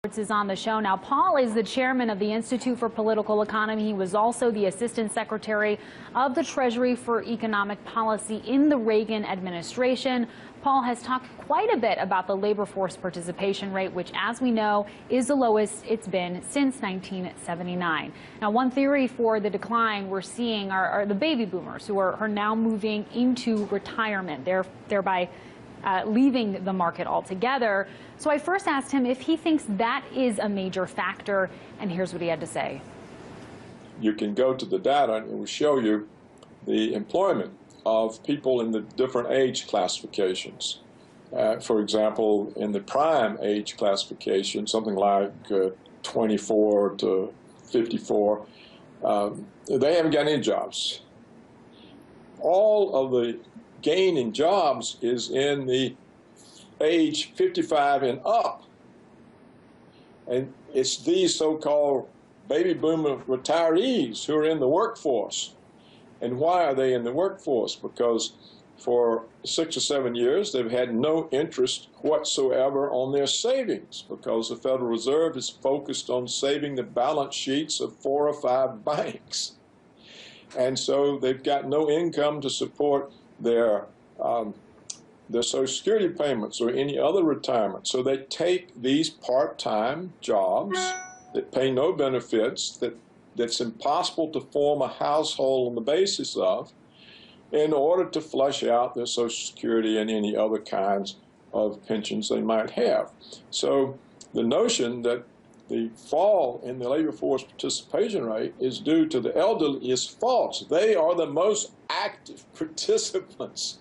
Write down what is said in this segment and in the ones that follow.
Is on the show now. Paul is the chairman of the Institute for Political Economy. He was also the assistant secretary of the Treasury for Economic Policy in the Reagan administration. Paul has talked quite a bit about the labor force participation rate, which, as we know, is the lowest it's been since 1979. Now, one theory for the decline we're seeing are the baby boomers who are now moving into retirement, thereby leaving the market altogether. So I first asked him if he thinks that is a major factor, and here's what he had to say. You can go to the data and it will show you the employment of people in the different age classifications. For example, in the prime age classification, something like 24 to 54, they haven't got any jobs. All of the gain in jobs is in the age 55 and up. And it's these so-called baby boomer retirees who are in the workforce. And why are they in the workforce? Because for 6 or 7 years, they've had no interest whatsoever on their savings, because the Federal Reserve is focused on saving the balance sheets of 4 or 5 banks. And so they've got no income to support their Social Security payments or any other retirement. So they take these part-time jobs that pay no benefits, that's impossible to form a household on the basis of, in order to flush out their Social Security and any other kinds of pensions they might have. So the notion that the fall in the labor force participation rate is due to the elderly is false. They are the most active participants,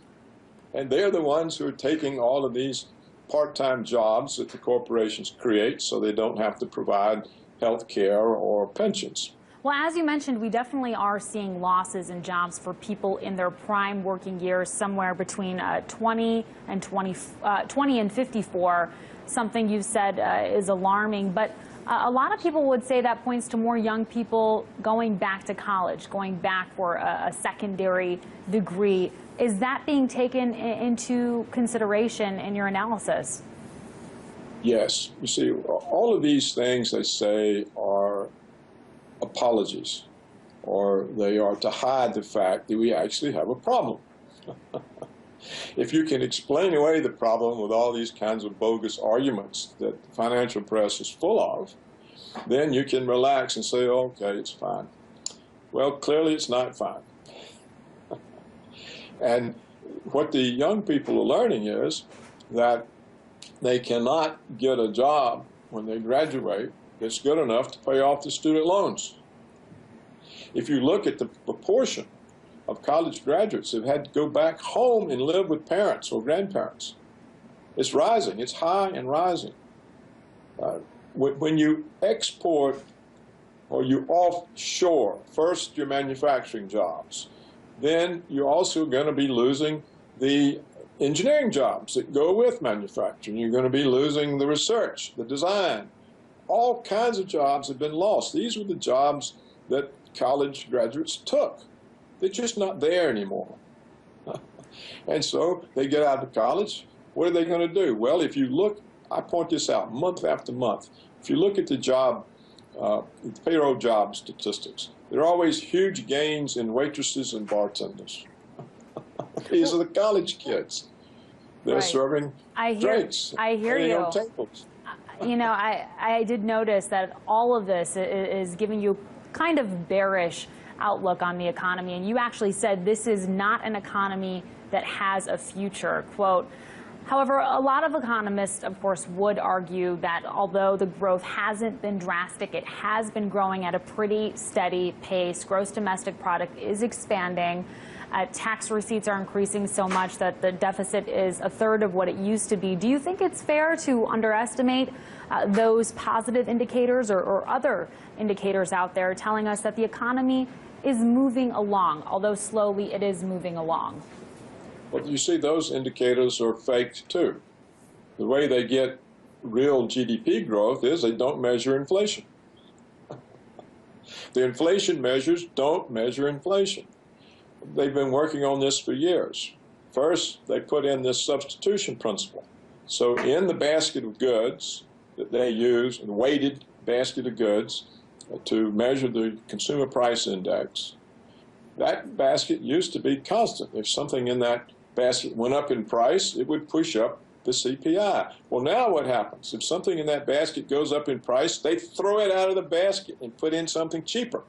and they're the ones who are taking all of these part-time jobs that the corporations create so they don't have to provide health care or pensions. Well, as you mentioned, we definitely are seeing losses in jobs for people in their prime working years, somewhere between 20 and 54. Something you said is alarming, but a lot of people would say that points to more young people going back to college, going back for a secondary degree. Is that being taken into consideration in your analysis? Yes. You see, all of these things they say are apologies, or they are to hide the fact that we actually have a problem. If you can explain away the problem with all these kinds of bogus arguments that the financial press is full of, then you can relax and say, okay, it's fine. Well, clearly it's not fine. And what the young people are learning is that they cannot get a job when they graduate that's good enough to pay off the student loans. If you look at the proportion of college graduates who've had to go back home and live with parents or grandparents, it's rising. It's high and rising. When you export or you offshore, first your manufacturing jobs, then you're also going to be losing the engineering jobs that go with manufacturing. You're going to be losing the research, the design. All kinds of jobs have been lost. These were the jobs that college graduates took. They're just not there anymore. And so they get out of college. What are they going to do? Well, if you look, I point this out month after month. If you look at the payroll job statistics, there are always huge gains in waitresses and bartenders. These are the college kids. They're right. Serving drinks. I hear you. On tables. You know, I did notice that all of this is giving you kind of bearish outlook on the economy, and you actually said this is not an economy that has a future, quote. However, a lot of economists, of course, would argue that although the growth hasn't been drastic, it has been growing at a pretty steady pace. Gross domestic product is expanding. Tax receipts are increasing so much that the deficit is a third of what it used to be. Do you think it's fair to underestimate those positive indicators or other indicators out there telling us that the economy is moving along, although slowly it is moving along? Well, you see, those indicators are faked too. The way they get real GDP growth is they don't measure inflation. The inflation measures don't measure inflation. They've been working on this for years. First, they put in this substitution principle. So in the basket of goods, that they use, a weighted basket of goods, to measure the consumer price index. That basket used to be constant. If something in that basket went up in price, it would push up the CPI. Well, now what happens? If something in that basket goes up in price, they throw it out of the basket and put in something cheaper.